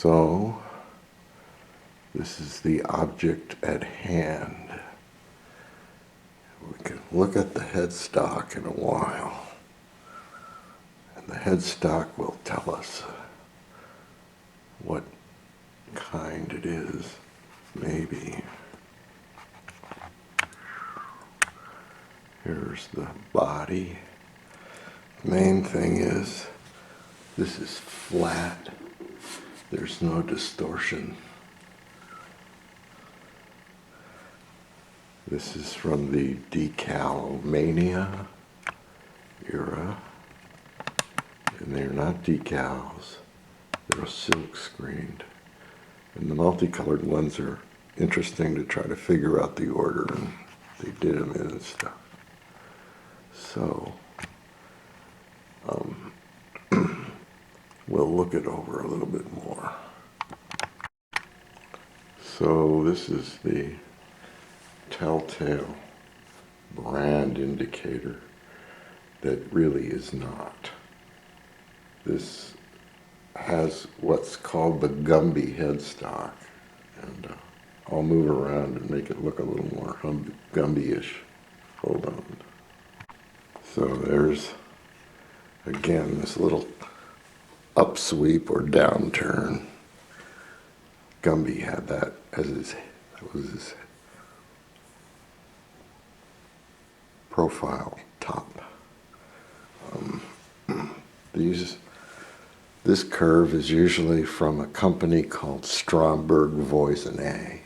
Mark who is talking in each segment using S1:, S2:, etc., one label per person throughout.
S1: So, this is the object at hand. We can look at the headstock in a while, and the headstock will tell us what kind it is, maybe. Here's the body. Main thing is, this is flat. There's no distortion. This is from the Decalomania era. And they're not decals. They're silk screened. And the multicolored ones are interesting to try to figure out the order, and they did them in and stuff. So, we'll look it over a little bit more. So this is the telltale brand indicator that really is not. This has what's called the Gumby headstock, and I'll move around and make it look a little more Gumby-ish. Hold on. So there's, again, this little upsweep or downturn. Gumby had that as his profile top. This curve is usually from a company called Stromberg Voisin.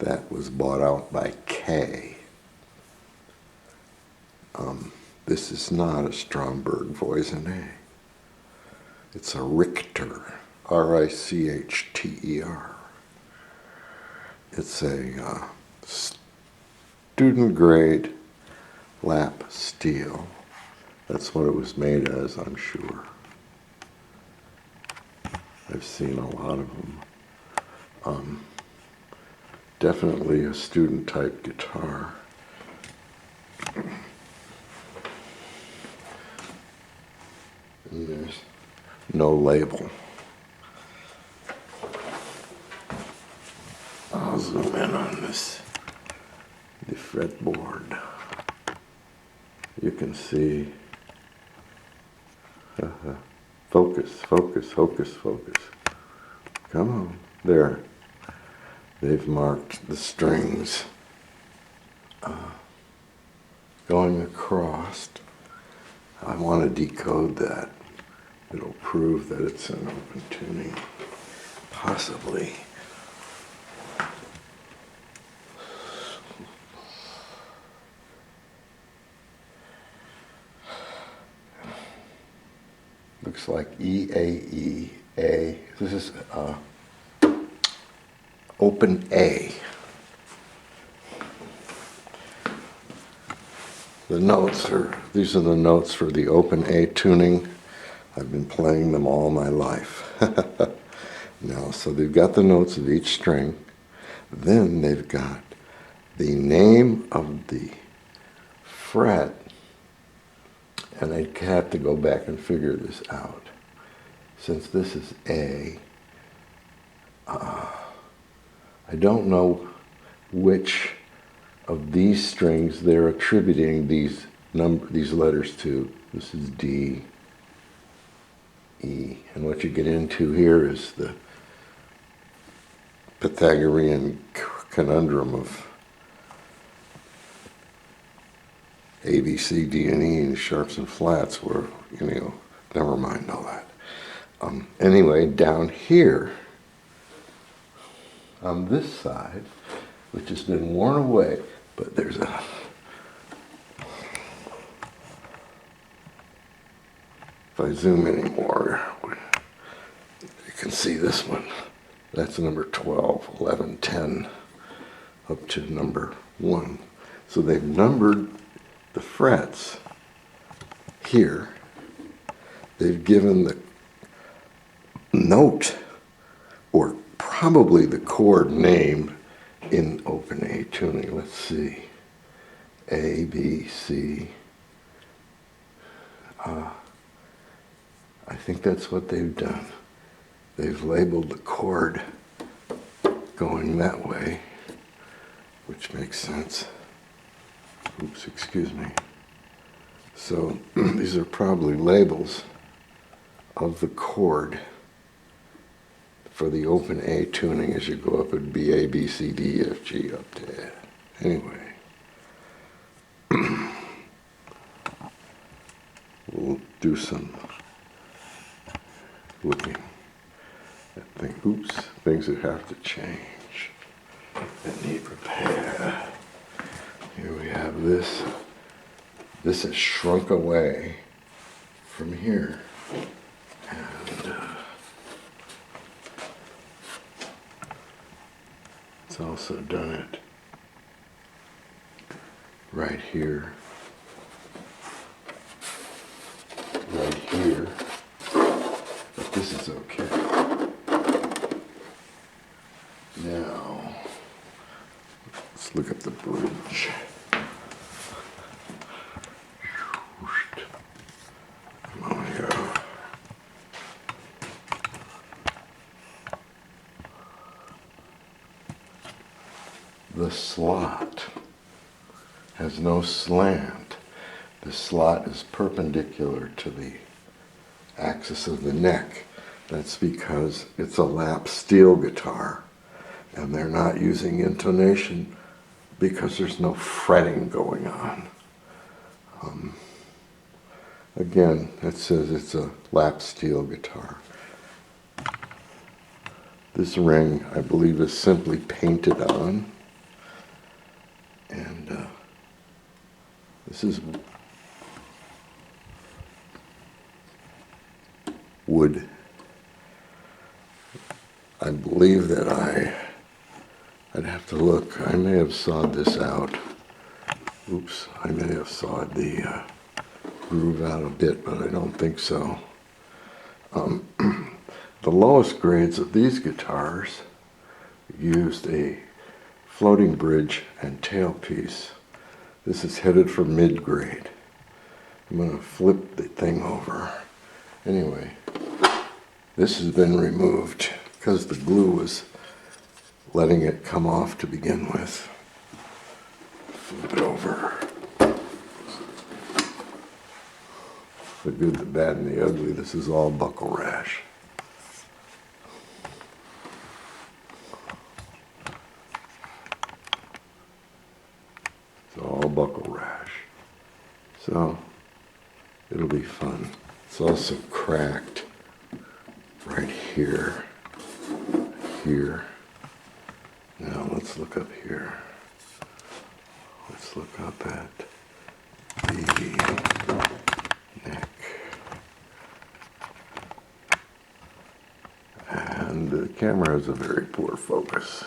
S1: That was bought out by K. This is not a Stromberg Voisin. It's a Richter, R-I-C-H-T-E-R. It's a student grade lap steel. That's what it was made as, I'm sure. I've seen a lot of them. Definitely a student type guitar. And there's no label. I'll zoom in on this, the fretboard. You can see, focus, focus, focus, focus. Come on, there. They've marked the strings going across. I want to decode that. It'll prove that it's an open tuning, possibly. Looks like E-A-E-A. This is open A. The notes are, these are the notes for the open A tuning. I've been playing them all my life. Now, so they've got the notes of each string. Then they've got the name of the fret. And I have to go back and figure this out. Since this is A, I don't know which of these strings they're attributing these letters to. This is D, E, and what you get into here is the Pythagorean conundrum of A, B, C, D, and E, and sharps and flats, where, never mind all that. Anyway, down here, on this side, which has been worn away, but there's a, if I zoom any more, you can see this one. That's number 12, 11, 10, up to number 1. So they've numbered the frets here. They've given the note, or probably the chord name, in open A tuning. Let's see. A, B, C. I think that's what they've done. they've labeled the cord going that way, which makes sense. Oops, excuse me. So these are probably labels of the chord for the open A tuning. As you go up, it'd be A, B, C, D, E, F, G, up to A. Anyway, we'll do some looking at things. Oops, things that have to change, that need repair. Here we have this. This has shrunk away from here. And it's also done it right here, right here, but this is okay. Now, let's look at the bridge. Come on, go. The slot has no slant. The slot is perpendicular to the axis of the neck. That's because it's a lap steel guitar, and they're not using intonation because there's no fretting going on. Again, that says it's a lap steel guitar. This ring, I believe, is simply painted on. And this is wood. I believe that I'd have to look. I may have sawed this out. Oops, I may have sawed the groove out a bit, but I don't think so. The lowest grades of these guitars used a floating bridge and tailpiece. This is headed for mid-grade. I'm going to flip the thing over. Anyway, this has been removed because the glue was letting it come off to begin with. Flip it over. The good, the bad, and the ugly. This is all buckle rash. It's all buckle rash. So, it'll be fun. It's also cracked right here. Here. Now let's look up here. Let's look up at the neck. And the camera has a very poor focus.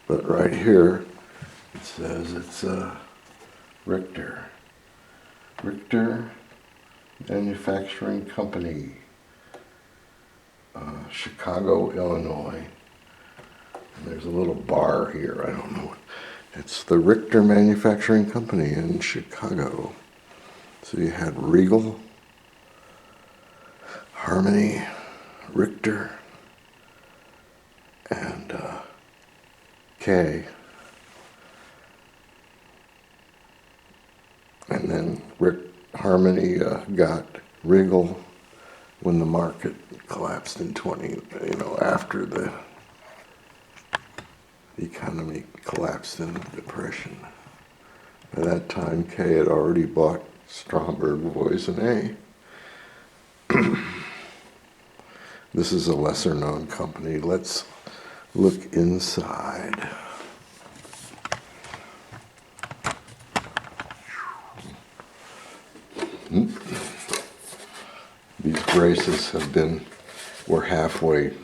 S1: But right here, it says it's a Richter. Richter Manufacturing Company, Chicago, Illinois. And there's a little bar here, I don't know what. It's the Richter Manufacturing Company in Chicago. So you had Regal, Harmony, Richter, and K. And then Harmony got Regal when the market collapsed in after the economy collapsed in the Depression. By that time, Kay had already bought Stromberg, Voisin A. This is a lesser known company. Let's look inside. These braces were halfway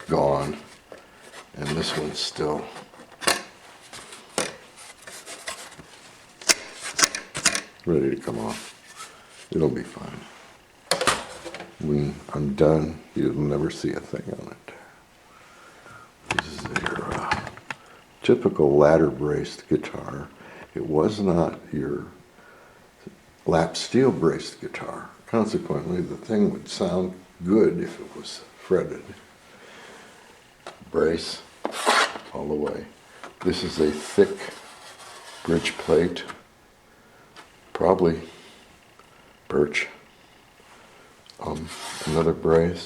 S1: gone, and this one's still ready to come off. It'll be fine. When I'm done, you'll never see a thing on it. This is your typical ladder braced guitar. It was not your lap steel braced guitar. Consequently, the thing would sound good if it was fretted. brace all the way. This is a thick bridge plate, probably birch. Another brace,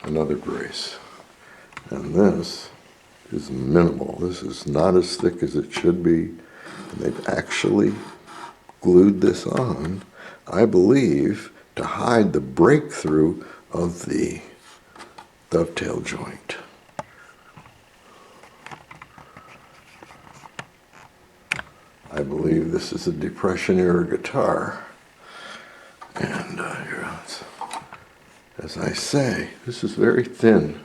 S1: another brace. And this is minimal. This is not as thick as it should be. And they've actually glued this on, I believe, to hide the breakthrough of the dovetail joint. I believe this is a Depression era guitar. And here it's, as I say, this is very thin.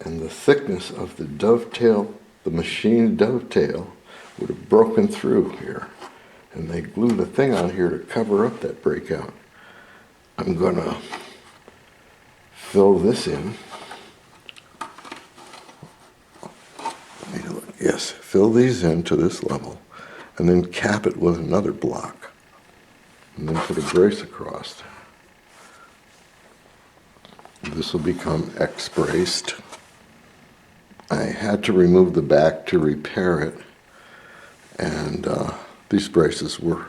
S1: And the thickness of the dovetail, the machine dovetail, would have broken through here. And they glued a thing on here to cover up that breakout. I'm gonna fill this in. Yes, fill these in to this level, and then cap it with another block, and then put a brace across. This will become X-braced. I had to remove the back to repair it, and these braces were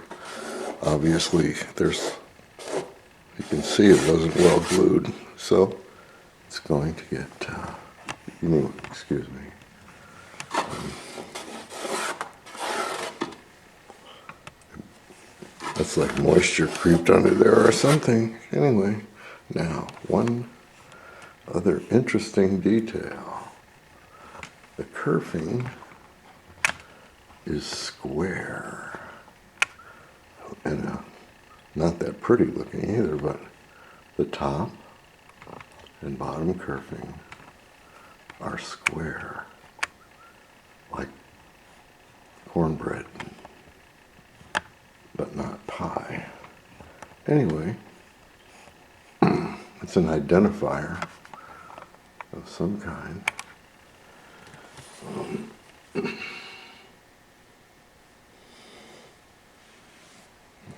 S1: obviously, you can see it wasn't well glued, so it's going to get, excuse me. That's like moisture creeped under there or something. Anyway, now one other interesting detail. The kerfing is square. And not that pretty looking either, but the top and bottom kerfing are square, like cornbread, but not pie. Anyway, it's an identifier of some kind.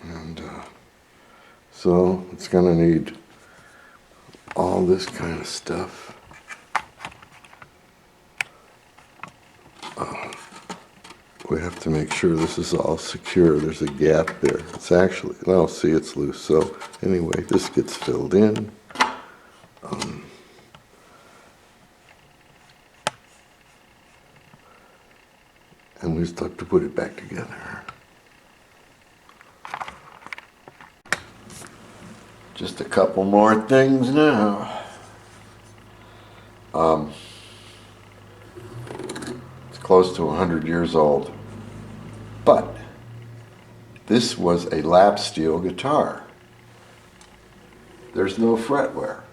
S1: And so it's going to need all this kind of stuff. We have to make sure this is all secure. There's a gap there. It's actually, no, see, it's loose. So anyway, this gets filled in. And we just have to put it back together. Just a couple more things now. It's close to 100 years old. But this was a lap steel guitar. There's no fretwear.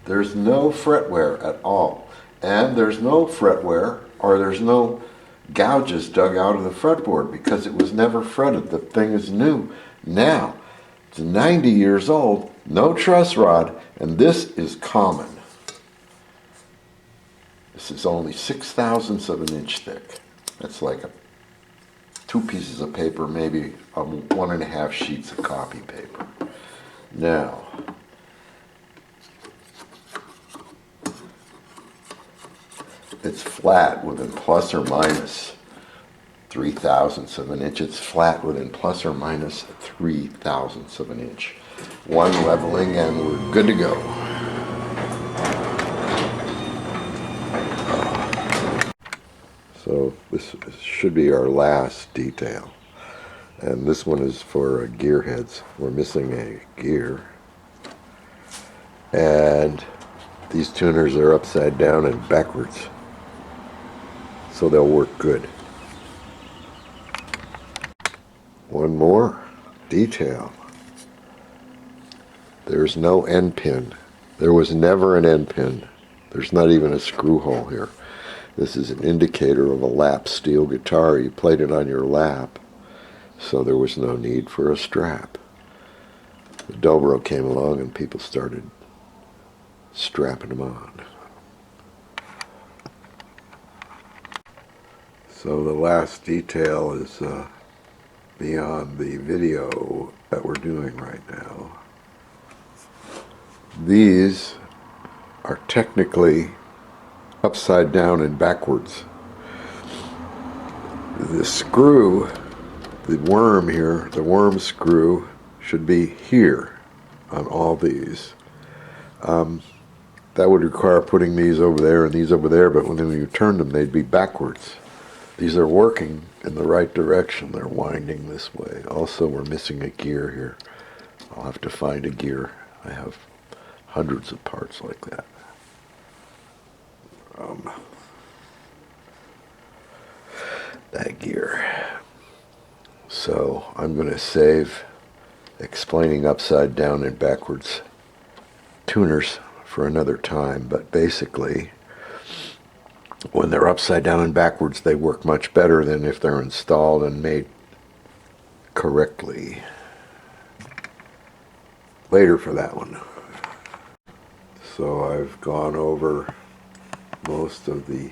S1: There's no fretwear at all. And there's no fretwear, or there's no gouges dug out of the fretboard because it was never fretted. The thing is new. Now, it's 90 years old, no truss rod, and this is common. This is only 6/1000ths of an inch thick. That's like 2 pieces of paper, maybe 1.5 sheets of copy paper. Now, it's flat within plus or minus 3/1000ths of an inch. It's flat within plus or minus 3/1000ths of an inch. One leveling and we're good to go. So this should be our last detail. And this one is for gear heads. We're missing a gear. And these tuners are upside down and backwards. So they'll work good. One more detail. There's no end pin. There was never an end pin. There's not even a screw hole here. This is an indicator of a lap steel guitar. You played it on your lap, so there was no need for a strap. The dobro came along and people started strapping them on. So the last detail is beyond the video that we're doing right now. These are technically upside down and backwards. The screw, the worm here, the worm screw should be here on all these. That would require putting these over there and these over there, but when you turn them, they'd be backwards. These are working in the right direction. They're winding this way. Also, we're missing a gear here. I'll have to find a gear. I have hundreds of parts like that. That gear. So I'm going to save explaining upside down and backwards tuners for another time, but basically when they're upside down and backwards they work much better than if they're installed and made correctly. Later for that one. So I've gone over most of the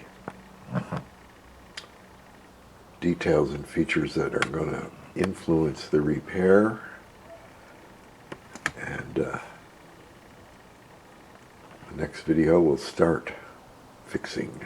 S1: details and features that are going to influence the repair, and the next video we'll start fixing.